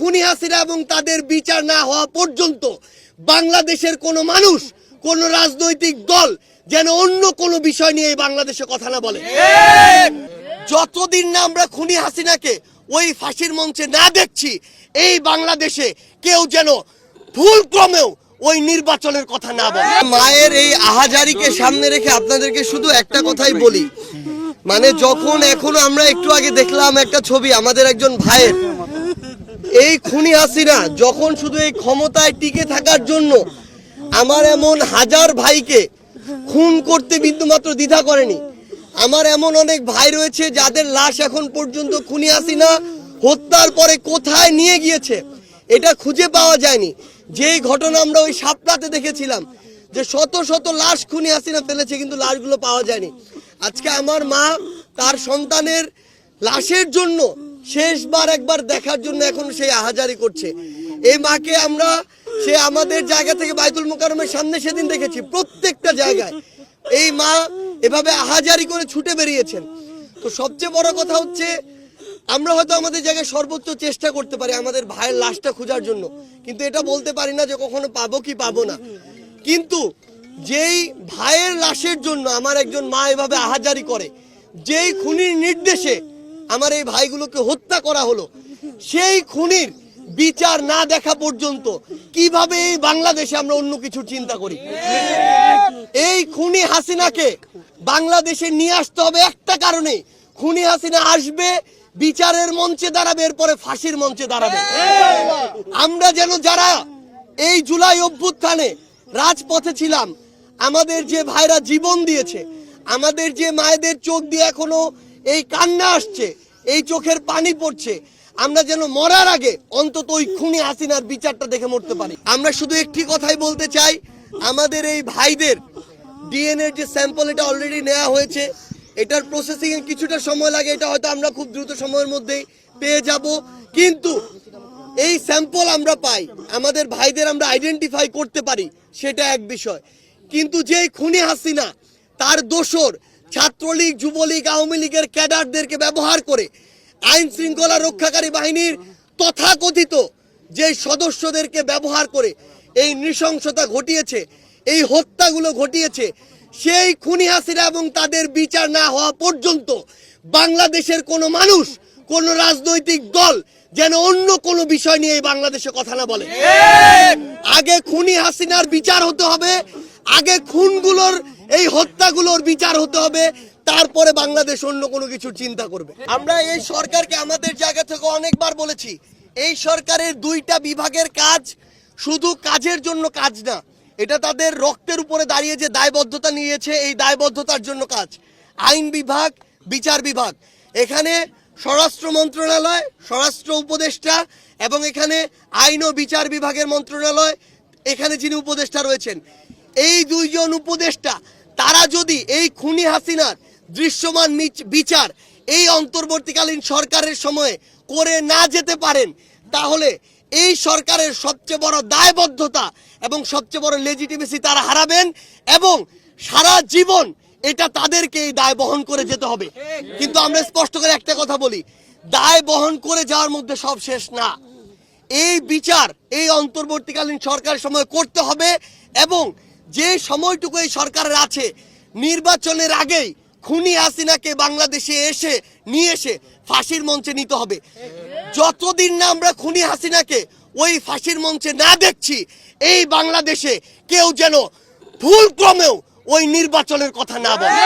খুনি হাসিনা এবং তাদের বিচার না হওয়া পর্যন্ত বাংলাদেশের কোনো মানুষ, কোন রাজনৈতিক দল যেন অন্য কোনো বিষয় নিয়ে এই বাংলাদেশে কথা না বলে। যতদিন না আমরা খুনি হাসিনাকে ওই ফাঁসির মঞ্চে না দেখছি, এই বাংলাদেশে কেউ যেন ভুল ক্রমেও ওই নির্বাচনের কথা না বলে। মায়ের এই আহাজারিকে সামনে রেখে আপনাদেরকে শুধু একটা কথাই বলি, মানে যখন এখনো আমরা একটু আগে দেখলাম একটা ছবি আমাদের একজন ভাইয়ের, এই খুনি হাসিনা যখন শুধু এই ক্ষমতায় টিকে থাকার জন্য আমার এমন হাজার ভাইকে খুন করতে বিন্দুমাত্র দ্বিধা করেনি। আমার এমন অনেক ভাই রয়েছে যাদের লাশ এখন পর্যন্ত খুনি হাসিনা হত্যার পরে কোথায় নিয়ে গিয়েছে এটা খুঁজে পাওয়া যায়নি। যেই ঘটনা আমরা ওই শাপলাতে দেখেছিলাম যে শত শত লাশ খুনি হাসিনা ফেলেছে, কিন্তু লাশগুলো পাওয়া যায়নি। আজকে আমার মা তার সন্তানের লাশের জন্য শেষবার একবার দেখার জন্য এখন সেই আহাজারি করছে। এই মাকে আমরা সে আমাদের জায়গা থেকে বাইতুল মোকাররমের সামনে সেদিন দেখেছি, প্রত্যেকটা জায়গায় এই মা এভাবে আহাজারি করে ছুটে বেরিয়েছেন। তো সবচেয়ে বড় কথা হচ্ছে আমরা হয়তো আমাদের জায়গায় সর্বোচ্চ চেষ্টা করতে পারি আমাদের ভাইয়ের লাশটা খোঁজার জন্য, কিন্তু এটা বলতে পারি না যে কখনো পাবো কি পাবো না। কিন্তু যেই ভাইয়ের লাশের জন্য আমার একজন মা এভাবে আহাজারি করে, যেই খুনির নির্দেশে আমার এই ভাইগুলোকে হত্যা করা হলো, সেই খুনির বিচার না দেখা পর্যন্ত কিভাবে এই বাংলাদেশে আমরা অন্য কিছু চিন্তা করি? এই খুনি হাসিনাকে বাংলাদেশে নিয়ে আসতে হবে একটা কারণে, খুনি হাসিনা আসবে, বিচারের মঞ্চে দাঁড়াবে, এরপরে ফাঁসির মঞ্চে দাঁড়াবে। আমরা যেন যারা এই জুলাই অভ্যুত্থানে রাজপথে ছিলাম, আমাদের যে ভাইরা জীবন দিয়েছে, আমাদের যে মায়েদের চোখ দিয়ে এখনো এই কান্না আসছে, এই চোখের পানি পড়ছে, আমরা যেন মরার আগে অন্তত ওই খুনি হাসিনার বিচারটা দেখে মরতে পারি। আমরা শুধু একটি কথাই বলতে চাই, আমাদের এই ভাইদের ডিএনএ যে স্যাম্পল এটা অলরেডি নেওয়া হয়েছে, এটার প্রসেসিং এ কিছুটা সময় লাগে, এটা হয়তো আমরা খুব দ্রুত সময়ের মধ্যেই পেয়ে যাব। কিন্তু এই স্যাম্পল আমরা পাই, আমাদের ভাইদের আমরা আইডেন্টিফাই করতে পারি, সেটা এক বিষয়। কিন্তু যে খুনি হাসিনা তার দোসর ছাত্রলীগ, যুবলীগ, আওয়ামী লীগের ক্যাডারদেরকে ব্যবহার করে আইন শৃঙ্খলা রক্ষাকারী বাহিনীর তথাকথিত যে সদস্যদেরকে ব্যবহার করে এই নৃশংসতা ঘটিয়েছে, এই হত্যাগুলো ঘটিয়েছে, সেই খুনি হাসিনা এবং তাদের বিচার না হওয়া পর্যন্ত বাংলাদেশের কোনো মানুষ, কোনো রাজনৈতিক দল যেন অন্য কোনো বিষয় নিয়ে এই বাংলাদেশে কথা না বলে। আগে খুনি হাসিনার বিচার হতে হবে, আগে খুনগুলোর এই হত্যাগুলোর বিচার হতে হবে, তারপরে বাংলাদেশ অন্য কোনো কিছু চিন্তা করবে। আমরা এই সরকারকে আমাদের জায়গা থেকে অনেকবার বলেছি, এই সরকারের দুইটা বিভাগের কাজ শুধু কাজের জন্য কাজ না, এটা তাদের রক্তের উপরে দাঁড়িয়ে যে দায়বদ্ধতা নিয়েছে, এই দায়বদ্ধতার জন্য কাজ। আইন বিভাগ, বিচার বিভাগ, এখানে স্বরাষ্ট্র মন্ত্রণালয়, স্বরাষ্ট্র উপদেষ্টা এবং এখানে আইন ও বিচার বিভাগের মন্ত্রণালয়, এখানে যিনি উপদেষ্টা রয়েছেন, এই দুইজন উপদেষ্টা তারা যদি এই খুনি হাসিনার দৃশ্যমান বিচার এই অন্তর্বর্তীকালীন সরকারের সময়ে করে না যেতে পারেন, তাহলে এই সরকারের সবচেয়ে বড় দায়বদ্ধতা এবং সবচেয়ে বড় লেজিটিমেসি তারা হারাবেন এবং সারা জীবন এটা তাদেরকে এই দায় বহন করে যেতে হবে। কিন্তু আমরা স্পষ্ট করে একটা কথা বলি, দায় বহন করে যাওয়ার মধ্যে সব শেষ না। এই বিচার এই অন্তর্বর্তীকালীন সরকারের সময় করতে হবে এবং যে সময়টুকু এই সরকারের আছে, নির্বাচনের আগেই খুনি হাসিনাকে বাংলাদেশে নিয়ে এসে ফাঁসির মঞ্চে নিতে হবে। যতদিন না আমরা খুনি হাসিনাকে ওই ফাঁসির মঞ্চে না দেখছি, এই বাংলাদেশে কেউ যেন ভুল ক্রমেও ওই নির্বাচনের কথা না বলে।